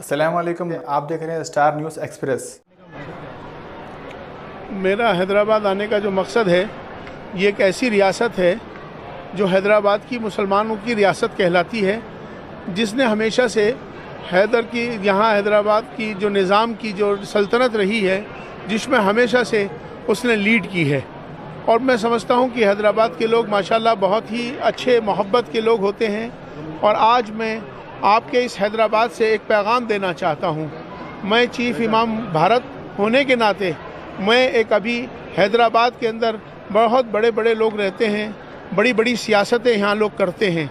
السلام علیکم، آپ دیکھ رہے ہیں اسٹار نیوز ایکسپریس۔ میرا حیدرآباد آنے کا جو مقصد ہے، یہ ایک ایسی ریاست ہے جو حیدرآباد کی مسلمانوں کی ریاست کہلاتی ہے، جس نے ہمیشہ سے یہاں حیدرآباد کی جو نظام کی جو سلطنت رہی ہے، جس میں ہمیشہ سے اس نے لیڈ کی ہے۔ اور میں سمجھتا ہوں کہ حیدرآباد کے لوگ ماشاءاللہ بہت ہی اچھے محبت کے لوگ ہوتے ہیں۔ اور آج میں آپ کے اس حیدرآباد سے ایک پیغام دینا چاہتا ہوں۔ میں چیف امام بھارت ہونے کے ناطے میں ابھی حیدرآباد کے اندر بہت بڑے بڑے لوگ رہتے ہیں، بڑی بڑی سیاستیں یہاں لوگ کرتے ہیں،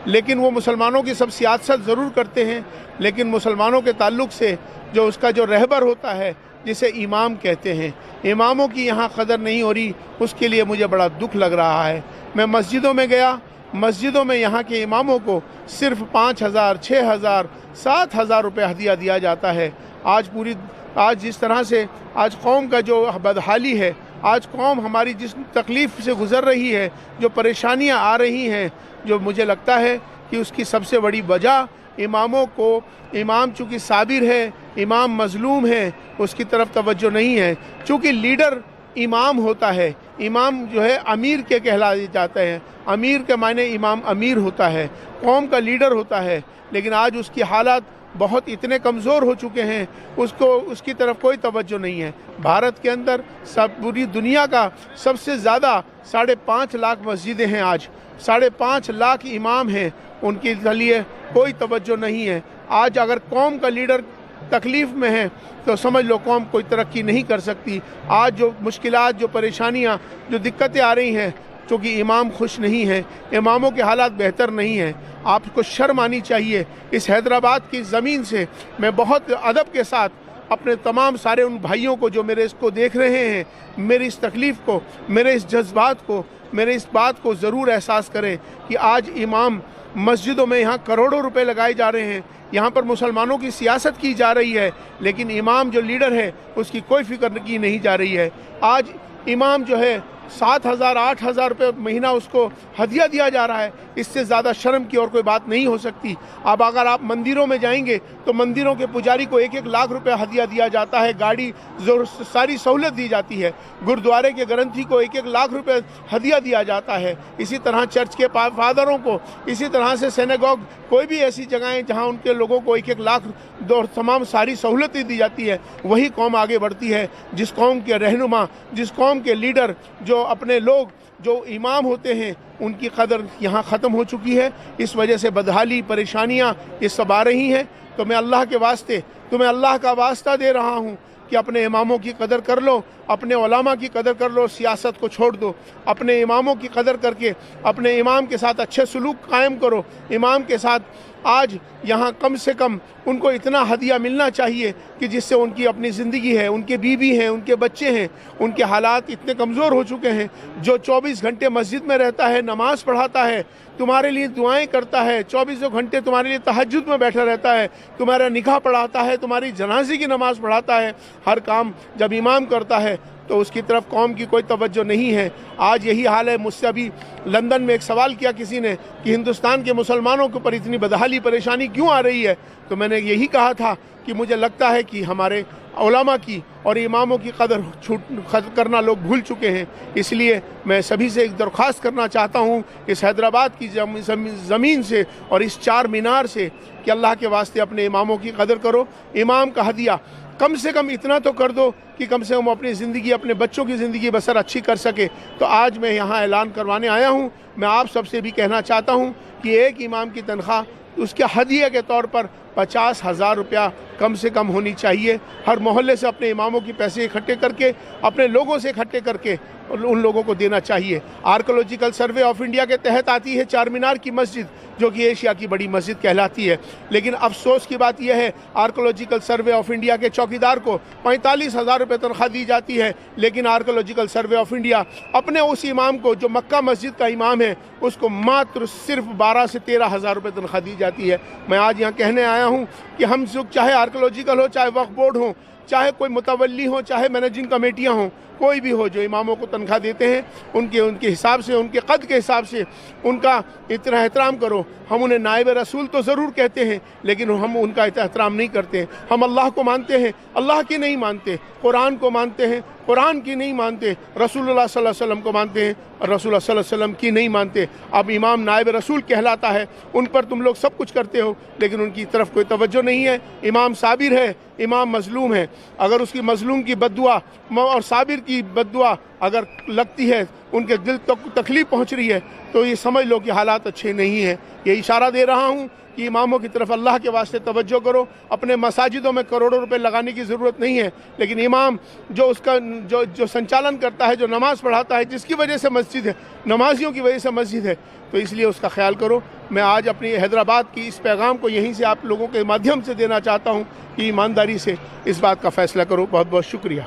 لیکن وہ مسلمانوں کی سب سیاست ضرور کرتے ہیں، لیکن مسلمانوں کے تعلق سے جو اس کا جو رہبر ہوتا ہے، جسے امام کہتے ہیں، اماموں کی یہاں قدر نہیں ہو رہی۔ اس کے لیے مجھے بڑا دکھ لگ رہا ہے۔ میں مسجدوں میں گیا، مسجدوں میں یہاں کے اماموں کو صرف 5,000، 6,000، 7,000 روپے ہدیہ دیا جاتا ہے۔ آج جس طرح سے آج قوم کا جو بدحالی ہے، آج قوم ہماری جس تکلیف سے گزر رہی ہے، جو پریشانیاں آ رہی ہیں، جو مجھے لگتا ہے کہ اس کی سب سے بڑی وجہ اماموں کو، امام چونکہ صابر ہے، امام مظلوم ہے، اس کی طرف توجہ نہیں ہے۔ چونکہ لیڈر امام ہوتا ہے، امام جو ہے امیر کے کہلائے جاتے ہیں، امیر کے معنی امام امیر ہوتا ہے، قوم کا لیڈر ہوتا ہے، لیکن آج اس کی حالات بہت اتنے کمزور ہو چکے ہیں، اس کی طرف کوئی توجہ نہیں ہے۔ بھارت کے اندر پوری دنیا کا سب سے زیادہ 5.5 لاکھ مسجدیں ہیں، آج 5.5 لاکھ امام ہیں، ان کے لیے کوئی توجہ نہیں ہے۔ آج اگر قوم کا لیڈر تکلیف میں ہے تو سمجھ لو قوم کوئی ترقی نہیں کر سکتی۔ آج جو مشکلات، جو پریشانیاں، جو دقتیں آ رہی ہیں، چونکہ امام خوش نہیں ہیں، اماموں کے حالات بہتر نہیں ہیں۔ آپ کو شرم آنی چاہیے۔ اس حیدرآباد کی زمین سے میں بہت ادب کے ساتھ اپنے تمام سارے ان بھائیوں کو جو میرے اس کو دیکھ رہے ہیں، میری اس تکلیف کو، میرے اس جذبات کو، میرے اس بات کو ضرور احساس کریں کہ آج امام مسجدوں میں یہاں کروڑوں روپے لگائے جا رہے ہیں، یہاں پر مسلمانوں کی سیاست کی جا رہی ہے، لیکن امام جو لیڈر ہے اس کی کوئی فکر کی نہیں جا رہی ہے۔ آج امام جو ہے 7,000، 8,000 روپے مہینہ اس کو ہدیہ دیا جا رہا ہے۔ اس سے زیادہ شرم کی اور کوئی بات نہیں ہو سکتی۔ اب اگر آپ مندروں میں جائیں گے تو مندروں کے پجاری کو 1-1 لاکھ روپے ہدیہ دیا جاتا ہے، گاڑی ساری سہولت دی جاتی ہے۔ گردوارے کے گرنتھی کو 1-1 لاکھ روپے ہدیہ دیا جاتا ہے۔ اسی طرح چرچ کے فادروں کو، اسی طرح سے سینیگوگ، کوئی بھی ایسی جگہیں جہاں ان کے لوگوں کو 1-1 لاکھ تمام ساری سہولتیں دی جاتی ہے، وہی قوم آگے بڑھتی ہے۔ جس قوم کے رہنما، جس قوم کے لیڈر، جو اپنے لوگ جو امام ہوتے ہیں، ان کی قدر یہاں ختم ہو چکی ہے۔ اس وجہ سے بدحالی، پریشانیاں یہ سب آ رہی ہیں۔ تو میں اللہ کے واسطے، تمہیں اللہ کا واسطہ دے رہا ہوں کہ اپنے اماموں کی قدر کر لو، اپنے علماء کی قدر کر لو، سیاست کو چھوڑ دو، اپنے اماموں کی قدر کر کے اپنے امام کے ساتھ اچھے سلوک قائم کرو۔ امام کے ساتھ آج یہاں کم سے کم ان کو اتنا ہدیہ ملنا چاہیے کہ جس سے ان کی اپنی زندگی ہے، ان کے بیوی ہیں، ان کے بچے ہیں، ان کے حالات اتنے کمزور ہو چکے ہیں۔ جو 24 گھنٹے مسجد میں رہتا ہے، نماز پڑھاتا ہے، تمہارے لیے دعائیں کرتا ہے، 24 گھنٹے تمہارے لیے تہجد میں بیٹھا رہتا ہے، تمہارا نکاح پڑھاتا ہے، تمہاری جنازے کی نماز پڑھاتا ہے، ہر کام جب امام کرتا ہے تو اس کی طرف قوم کی کوئی توجہ نہیں ہے۔ آج یہی حال ہے۔ مجھ سے ابھی لندن میں ایک سوال کیا کسی نے کہ ہندوستان کے مسلمانوں کے اوپر اتنی بدحالی، پریشانی کیوں آ رہی ہے؟ تو میں نے یہی کہا تھا کہ مجھے لگتا ہے کہ ہمارے علماء کی اور اماموں کی قدر کرنا لوگ بھول چکے ہیں۔ اس لیے میں سبھی سے ایک درخواست کرنا چاہتا ہوں، اس حیدرآباد کی زمین سے اور اس 4 مینار سے، کہ اللہ کے واسطے اپنے اماموں کی قدر کرو۔ امام کا ہدیہ کم سے کم اتنا تو کر دو کہ کم سے کم اپنی زندگی، اپنے بچوں کی زندگی بسر اچھی کر سکے۔ تو آج میں یہاں اعلان کروانے آیا ہوں۔ میں آپ سب سے بھی کہنا چاہتا ہوں کہ ایک امام کی تنخواہ اس کے ہدیہ کے طور پر 50,000 روپیہ کم سے کم ہونی چاہیے۔ ہر محلے سے اپنے اماموں کی پیسے اکٹھے کر کے، اپنے لوگوں سے اکٹھے کر کے ان لوگوں کو دینا چاہیے۔ آرکیولوجیکل سروے آف انڈیا کے تحت آتی ہے 4 مینار کی مسجد، جو کہ ایشیا کی بڑی مسجد کہلاتی ہے، لیکن افسوس کی بات یہ ہے آرکیولوجیکل سروے آف انڈیا کے چوکیدار کو 45,000 روپے تنخواہ دی جاتی ہے، لیکن آرکیولوجیکل سروے آف انڈیا اپنے اس امام کو جو مکہ مسجد کا امام ہے، اس کو ماتر صرف 12 سے 13,000 روپے تنخواہ دی جاتی ہے۔ میں آج یہاں کہنے آیا ہوں کہ ہم چاہے آرکیولوجیکل ہو، چاہے وقف بورڈ ہو، چاہے کوئی متولی ہوں، چاہے مینیجنگ کمیٹیاں ہوں، کوئی بھی ہو جو اماموں کو تنخواہ دیتے ہیں ان کے حساب سے، ان کے قد کے حساب سے ان کا اتنا احترام کرو۔ ہم انہیں نائب رسول تو ضرور کہتے ہیں لیکن ہم ان کا احترام نہیں کرتے ہیں۔ ہم اللہ کو مانتے ہیں، اللہ کی نہیں مانتے، قرآن کو مانتے ہیں، قرآن کی نہیں مانتے، رسول اللہ صلی اللہ علیہ وسلم کو مانتے ہیں اور رسول اللہ صلی اللہ علیہ وسلم کی نہیں مانتے۔ اب امام نائب رسول کہلاتا ہے، ان پر تم لوگ سب کچھ کرتے ہو لیکن ان کی طرف کوئی توجہ نہیں ہے۔ امام صابر ہے، امام مظلوم ہے، اگر اس کی مظلوم کی بد دعا اور صابر کی بد دعا اگر لگتی ہے، ان کے دل تک تکلیف پہنچ رہی ہے تو یہ سمجھ لو کہ حالات اچھے نہیں ہیں۔ یہ اشارہ دے رہا ہوں کہ اماموں کی طرف اللہ کے واسطے توجہ کرو۔ اپنے مساجدوں میں کروڑوں روپے لگانے کی ضرورت نہیں ہے، لیکن امام جو اس کا جو سنچالن کرتا ہے، جو نماز پڑھاتا ہے، جس کی وجہ سے مسجد ہے، نمازیوں کی وجہ سے مسجد ہے، تو اس لیے اس کا خیال کرو۔ میں آج اپنی حیدرآباد کی اس پیغام کو یہیں سے آپ لوگوں کے مادھیم سے دینا چاہتا ہوں کہ ایمانداری سے اس بات کا فیصلہ کرو۔ بہت بہت شکریہ۔